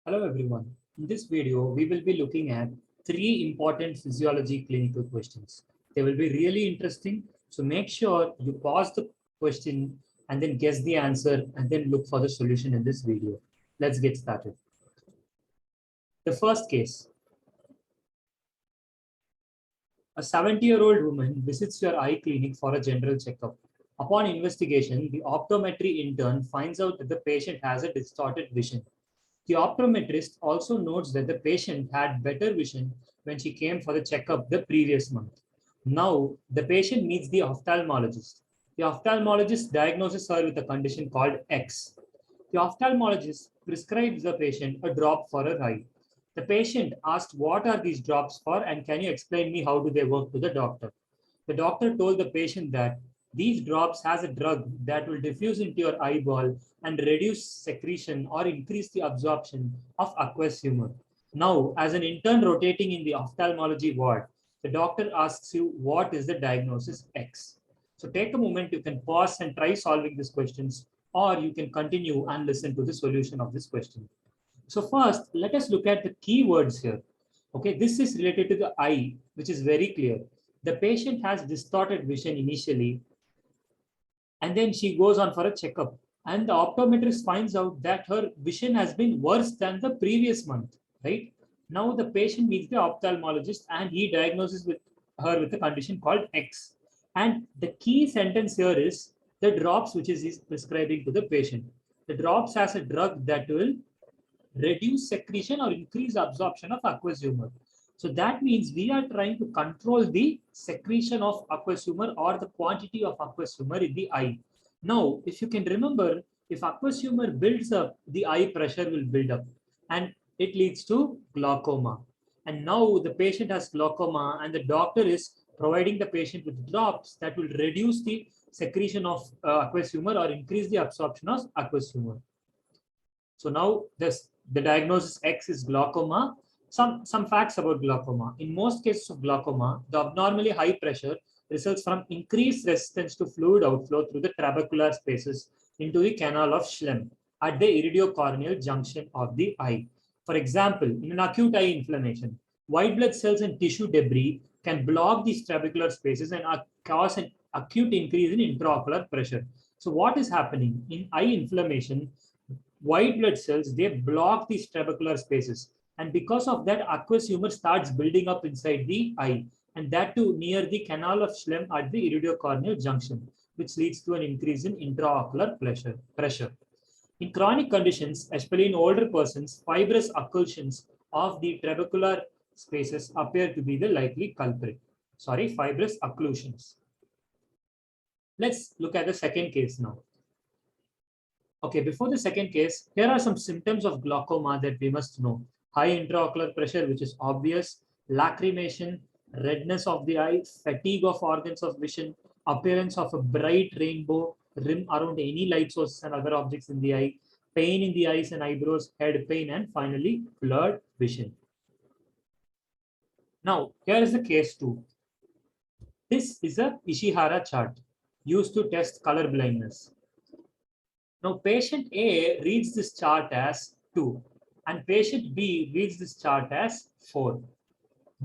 Hello everyone. In this video, we will be looking at three important physiology clinical questions. They will be really interesting. So make sure you pause the question and then guess the answer and then look for the solution in this video. Let's get started. The first case, a 70-year-old woman visits your eye clinic for a general checkup. Upon investigation, the optometry intern finds out that the patient has a distorted vision. The optometrist also notes that the patient had better vision when she came for the checkup the previous month. Now, the patient meets the ophthalmologist. The ophthalmologist diagnoses her with a condition called X. The ophthalmologist prescribes the patient a drop for her eye. The patient asked, "What are these drops for, and can you explain me how do they work?" to the doctor. The doctor told the patient that these drops has a drug that will diffuse into your eyeball and reduce secretion or increase the absorption of aqueous humor. Now, as an intern rotating in the ophthalmology ward, the doctor asks you, what is the diagnosis X? So take a moment, you can pause and try solving these questions, or you can continue and listen to the solution of this question. So first, let us look at the keywords here. Okay, this is related to the eye, which is very clear. The patient has distorted vision initially, and then she goes on for a checkup. And the optometrist finds out that her vision has been worse than the previous month, right? Now the patient meets the ophthalmologist and he diagnoses with her with a condition called X. And the key sentence here is the drops which is he's prescribing to the patient. The drops has a drug that will reduce secretion or increase absorption of aqueous humor. So that means we are trying to control the secretion of aqueous humor or the quantity of aqueous humor in the eye. Now, if you can remember, if aqueous humor builds up, the eye pressure will build up and it leads to glaucoma. And now the patient has glaucoma and the doctor is providing the patient with drops that will reduce the secretion of aqueous humor or increase the absorption of aqueous humor. So now the diagnosis X is glaucoma. Some facts about glaucoma. In most cases of glaucoma, the abnormally high pressure results from increased resistance to fluid outflow through the trabecular spaces into the canal of Schlemm at the iridocorneal junction of the eye. For example, in an acute eye inflammation, white blood cells and tissue debris can block these trabecular spaces and cause an acute increase in intraocular pressure. So what is happening in eye inflammation? White blood cells, they block these trabecular spaces. And because of that, aqueous humor starts building up inside the eye. And that too near the canal of Schlemm at the iridocorneal junction, which leads to an increase in intraocular pressure. In chronic conditions, especially in older persons, fibrous occlusions of the trabecular spaces appear to be the likely culprit. Fibrous occlusions. Let's look at the second case now. Okay, before the second case, here are some symptoms of glaucoma that we must know. High intraocular pressure, which is obvious, lacrimation, redness of the eye, fatigue of organs of vision, appearance of a bright rainbow rim around any light sources and other objects in the eye, pain in the eyes and eyebrows, head pain, and finally, blurred vision. Now, here is the case 2. This is a Ishihara chart used to test color blindness. Now, patient A reads this chart as 2 and patient B reads this chart as 4.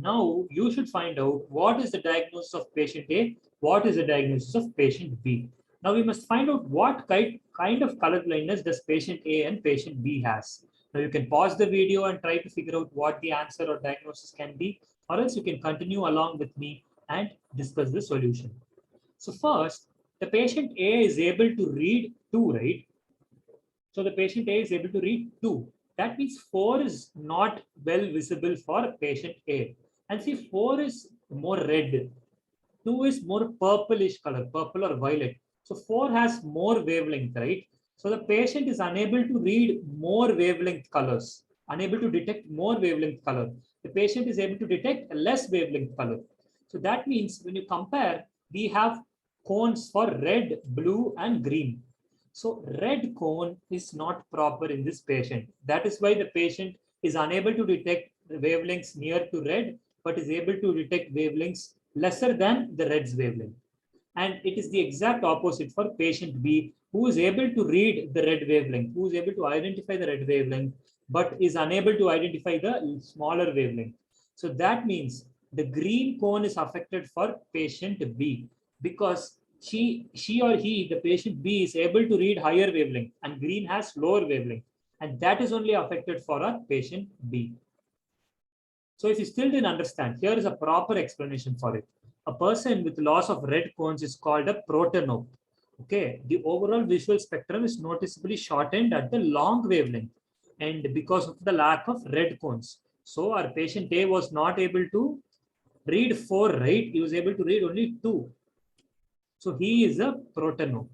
Now, you should find out what is the diagnosis of patient A, what is the diagnosis of patient B. Now, we must find out what kind of color blindness does patient A and patient B has. Now, you can pause the video and try to figure out what the answer or diagnosis can be, or else you can continue along with me and discuss the solution. So first, the patient A is able to read 2, right? So the patient A is able to read 2. That means 4 is not well visible for patient A. And see, 4 is more red. 2 is more purplish color, purple or violet. So 4 has more wavelength, right? So the patient is unable to read more wavelength colors, unable to detect more wavelength color. The patient is able to detect less wavelength color. So that means when you compare, we have cones for red, blue, and green. So red cone is not proper in this patient. That is why the patient is unable to detect wavelengths near to red, but is able to detect wavelengths lesser than the red's wavelength. And it is the exact opposite for patient B, who is able to read the red wavelength, who is able to identify the red wavelength, but is unable to identify the smaller wavelength. So that means the green cone is affected for patient B because she or he, the patient B, is able to read higher wavelength and green has lower wavelength. And that is only affected for our patient B. So if you still didn't understand, here is a proper explanation for it. A person with loss of red cones is called a protanope. Okay, the overall visual spectrum is noticeably shortened at the long wavelength and because of the lack of red cones. So our patient A was not able to read 4, right? He was able to read only 2. So he is a protanope.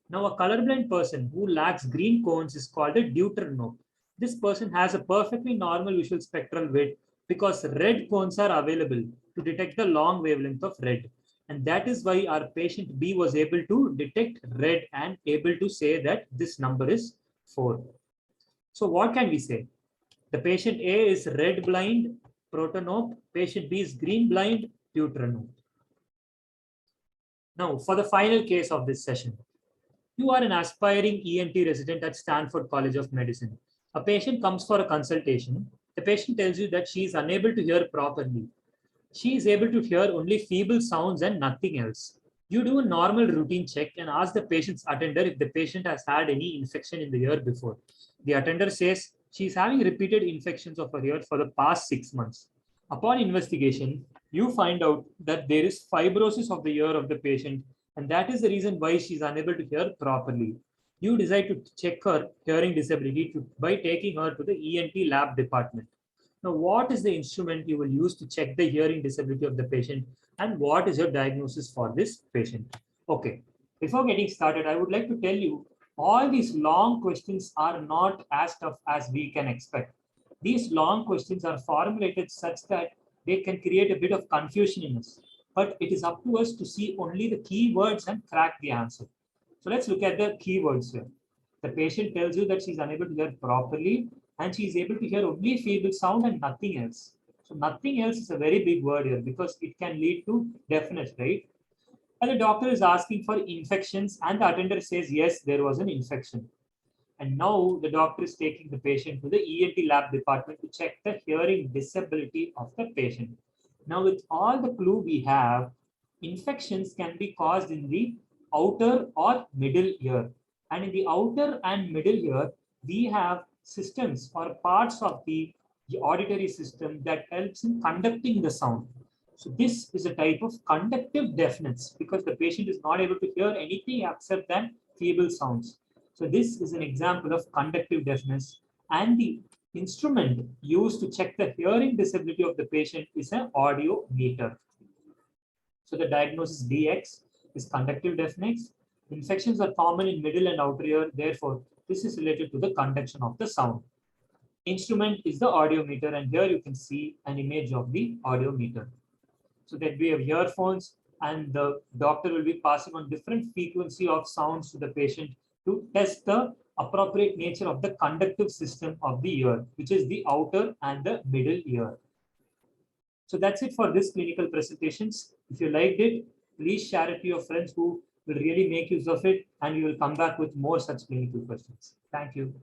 Now a colorblind person who lacks green cones is called a deuteranope. This person has a perfectly normal visual spectral width because red cones are available to detect the long wavelength of red. And that is why our patient B was able to detect red and able to say that this number is 4. So what can we say? The patient A is red blind, protanope. Patient B is green blind, deuteranope. Now, for the final case of this session, you are an aspiring ENT resident at Stanford College of Medicine. A patient comes for a consultation. The patient tells you that she is unable to hear properly. She is able to hear only feeble sounds and nothing else. You do a normal routine check and ask the patient's attender if the patient has had any infection in the ear before. The attender says she is having repeated infections of her ear for the past 6 months. Upon investigation, you find out that there is fibrosis of the ear of the patient, and that is the reason why she is unable to hear properly. You decide to check her hearing disability by taking her to the ENT lab department. Now, what is the instrument you will use to check the hearing disability of the patient, and what is your diagnosis for this patient? Okay, before getting started, I would like to tell you all these long questions are not as tough as we can expect. These long questions are formulated such that they can create a bit of confusion in us, but it is up to us to see only the keywords and crack the answer. So let's look at the keywords here. The patient tells you that she's unable to hear properly and she is able to hear only feeble sound and nothing else. So nothing else is a very big word here because it can lead to deafness, right? And the doctor is asking for infections and the attender says, yes, there was an infection. And now the doctor is taking the patient to the ENT lab department to check the hearing disability of the patient. Now with all the clue we have, infections can be caused in the outer or middle ear. And in the outer and middle ear, we have systems or parts of the auditory system that helps in conducting the sound. So this is a type of conductive deafness because the patient is not able to hear anything except than feeble sounds. So this is an example of conductive deafness, and the instrument used to check the hearing disability of the patient is an audiometer. So the diagnosis DX is conductive deafness. Infections are common in middle and outer ear. Therefore, this is related to the conduction of the sound. Instrument is the audiometer, and here you can see an image of the audiometer. So that we have earphones, and the doctor will be passing on different frequency of sounds to the patient to test the appropriate nature of the conductive system of the ear, which is the outer and the middle ear. So that's it for this clinical presentations. If you liked it, please share it to your friends who will really make use of it, and we will come back with more such clinical questions. Thank you.